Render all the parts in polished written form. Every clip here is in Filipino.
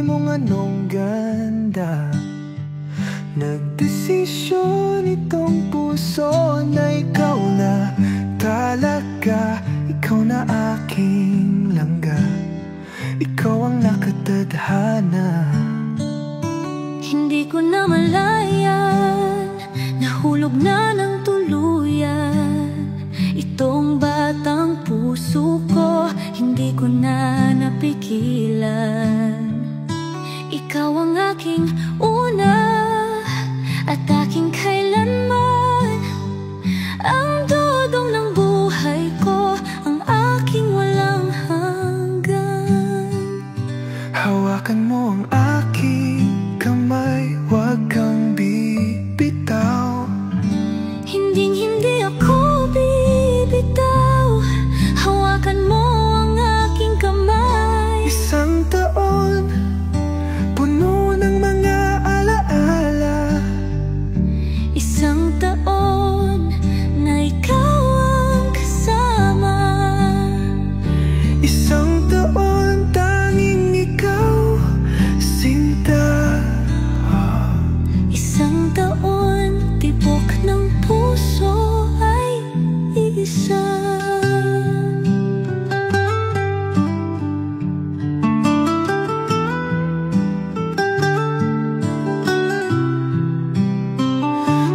mong anong ganda. Nagdesisyon itong puso na ikaw na talaga. Ikaw na aking langga, ikaw ang nakatadhana. Hindi ko na malayan, nahulog na ng tuluyan itong batang puso ko. Hindi ko na napigilan. Ikaw ang aking una at aking kailanman, ang dudong ng buhay ko, ang aking walang hanggan. Hawakan mo ang aking kamay, huwag kang bibitaw. Hindi ako bibitaw. Hawakan mo ang aking kamay. Isang taon, puno ng mga alaala. Isang taon na ikaw ang kasama. Isang taon, tanging ikaw, sinta. Isang taon, tibok ng puso ay iisa.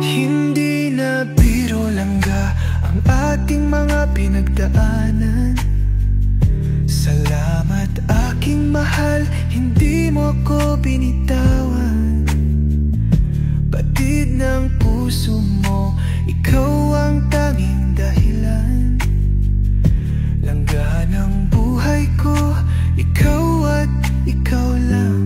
Hindi na biro langga ang ating mga pinagdaanan. Salamat aking mahal, hindi mo ko binitawan. Batid ng puso mo, ikaw ang tanging dahilan. Langga ng buhay ko, ikaw at ikaw lang.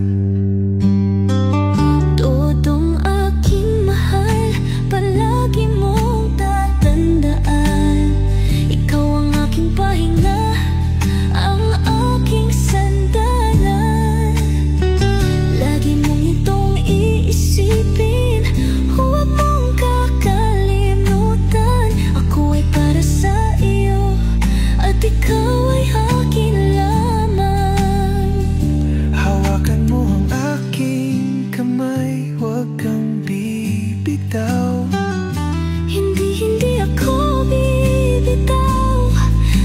Todong aking mahal, palagi mong tatandaan. Ikaw ang aking pahinga, ang aking sandalan. Lagi mong itong iisipin, huwag mong kakalimutan. Ako ay para sa iyo at ikaw ay akin lamang. Hawakan mo ang aking kamay, huwag kang bibitaw. Hindi ako bibitaw.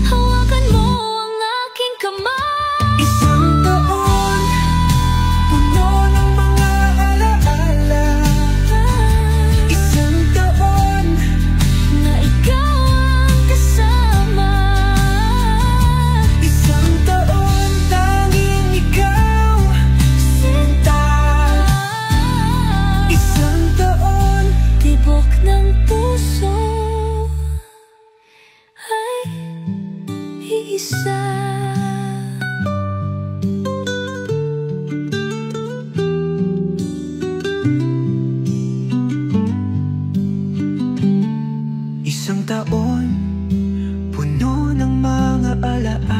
Hawakan mo ang aking kamay. Isang taon, puno ng mga alaala. Isang taon, Na ikaw ang kasama. isang taon, tanging ikaw, sinta. Isang taon, Tibok ng puso ay iisa. isang taon, puno ng mga alaala.